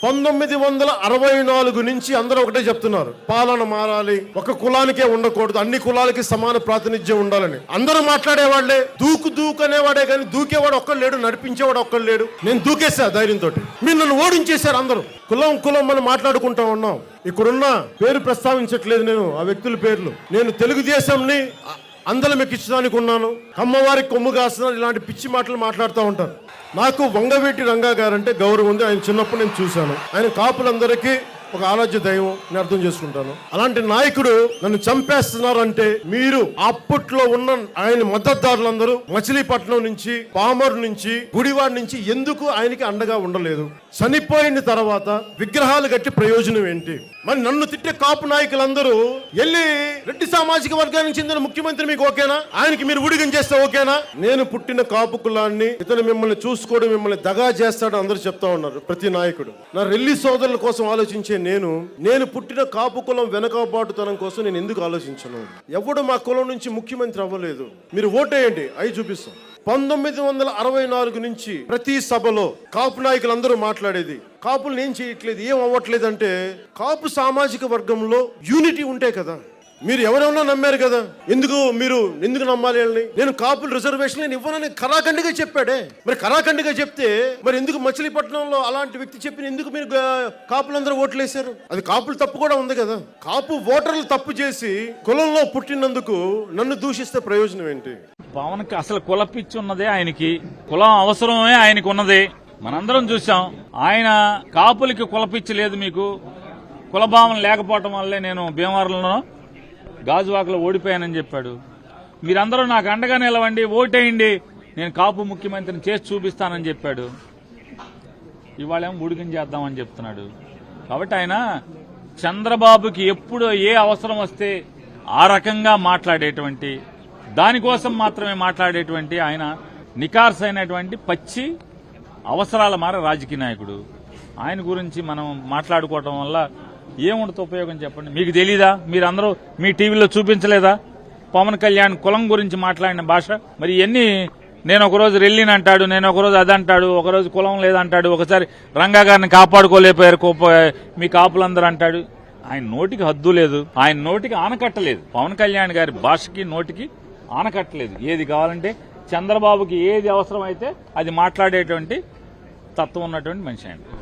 1964 నుంచి అందరూ ఒకటే చెప్తున్నారు, పాలన మారాలి, ఒక కులానికే ఉండకూడదు, అన్ని కులాలకి సమాన ప్రాతినిధ్యం ఉండాలని. అందరూ మాట్లాడేవాళ్లే, దూకు అనేవాడే కానీ దూకేవాడు ఒక్కడు లేడు, నడిపించేవాడు ఒక్కడు లేడు. నేను దూకేసా ధైర్యంతో. మీరు నన్ను ఓడించేశారు అందరూ. కులం మనం మాట్లాడుకుంటా ఉన్నాం. ఇక్కడున్న పేరు ప్రస్తావించట్లేదు నేను, ఆ వ్యక్తుల పేర్లు. నేను తెలుగుదేశంని అందలం ఎక్కించడానికి ఉన్నాను, కమ్మవారికి కొమ్ము కాస్తున్నారు, ఇలాంటి పిచ్చి మాటలు మాట్లాడుతూ ఉంటారు. నాకు వంగవీటి రంగా గారంటే గౌరవం ఉంది. ఆయన చిన్నప్పుడు నేను చూశాను. ఆయన కాపులందరికీ ఒక ఆరాధ్య దైవం, నేను అర్థం చేసుకుంటాను. అలాంటి నాయకుడు నన్ను చంపేస్తున్నారంటే మీరు అప్పట్లో ఉన్న ఆయన మద్దతుదారులందరూ మచిలీపట్నం నుంచి, పామర్ నుంచి, గుడివాడ నుంచి ఎందుకు ఆయనకి అండగా ఉండలేదు? చనిపోయిన తర్వాత విగ్రహాలు కట్టి ప్రయోజనం ఏంటి? మరి నన్ను తిట్టే కాపు నాయకులందరూ వెళ్ళి రెడ్డి సామాజిక వర్గానికి చెందిన ముఖ్యమంత్రి మీకు ఓకేనా? ఆయనకి మీరు ఊడిగం చేస్తే ఓకేనా? నేను పుట్టిన కాపు కులాన్ని ఇతను మిమ్మల్ని చూసుకోవడం, మిమ్మల్ని దగా చేస్తాడు అందరూ చెప్తా ఉన్నారు ప్రతి నాయకుడు. నా రెల్లి సోదరుల కోసం ఆలోచించే నేను పుట్టిన కాపు కులం వెనకబాటుతనం కోసం నేను ఎందుకు ఆలోచించను? ఎవడు మా కులం నుంచి ముఖ్యమంత్రి అవ్వలేదు. మీరు ఓటేయండి, అవి చూపిస్తాం. 1964 నుంచి ప్రతి సభలో కాపు నాయకులందరూ మాట్లాడేది, కాపులు ఏం చేయట్లేదు, ఏం అవ్వట్లేదు అంటే, కాపు సామాజిక వర్గంలో యూనిటీ ఉంటే కదా. మీరు ఎవరెవరో నమ్మారు కదా, ఎందుకు నమ్మాలి? నేను కాపులు రిజర్వేషన్ నేను ఇవ్వనని కరాఖండిగా చెప్పాడే. మరి కరాఖండిగా చెప్తే మరి ఎందుకు మచిలీపట్నంలో అలాంటి వ్యక్తి చెప్పిన ఎందుకు మీరు కాపులందరూ ఓట్లు వేశారు? అది కాపులు తప్పు కూడా ఉంది కదా. కాపు ఓటర్లు తప్పు చేసి కులంలో పుట్టినందుకు నన్ను దూషిస్తే ప్రయోజనం ఏంటి? పవన్కి అసలు కుల పిచ్చి ఉన్నదే, ఆయనకి కులం అవసరమే ఆయనకు ఉన్నది. మనందరం చూసాం. ఆయన కాపులకి కుల పిచ్చి లేదు, మీకు కులభావం లేకపోవటం వల్లే నేను భీమవరంలో గాజువాకలో ఓడిపోయానని చెప్పాడు. మీరందరూ నాకు అండగా నిలవండి, ఓటేయండి, నేను కాపు ముఖ్యమంత్రిని చేసి చూపిస్తానని చెప్పాడు. ఇవాళేమో ఊడిగం చేద్దామని చెప్తున్నాడు. కాబట్టి ఆయన చంద్రబాబుకి ఎప్పుడు ఏ అవసరం వస్తే ఆ రకంగా మాట్లాడేటువంటి, దానికోసం మాత్రమే మాట్లాడేటువంటి ఆయన నికార్స్ అయినటువంటి పచ్చి అవసరాల మార రాజకీయ నాయకుడు. ఆయన గురించి మనం మాట్లాడుకోవటం వల్ల ఏముండదు ఉపయోగం చెప్పండి? మీకు తెలీదా? మీరందరూ మీ టీవీలో చూపించలేదా పవన్ కళ్యాణ్ కులం గురించి మాట్లాడిన భాష? మరి ఇవన్నీ నేను ఒకరోజు రెల్లిని అంటాడు, నేను ఒకరోజు అదంటాడు, ఒకరోజు కులం లేదంటాడు, ఒకసారి రంగా గారిని కాపాడుకోలేకపోయారు మీ కాపులందరూ అంటాడు. ఆయన నోటికి హద్దు లేదు, ఆయన నోటికి ఆనకట్టలేదు. పవన్ కళ్యాణ్ గారి భాషకి నోటికి ఆనకట్టలేదు. ఏది కావాలంటే చంద్రబాబుకి ఏది అవసరమైతే అది మాట్లాడేటువంటి తత్వం ఉన్నటువంటి మనిషి ఆయన.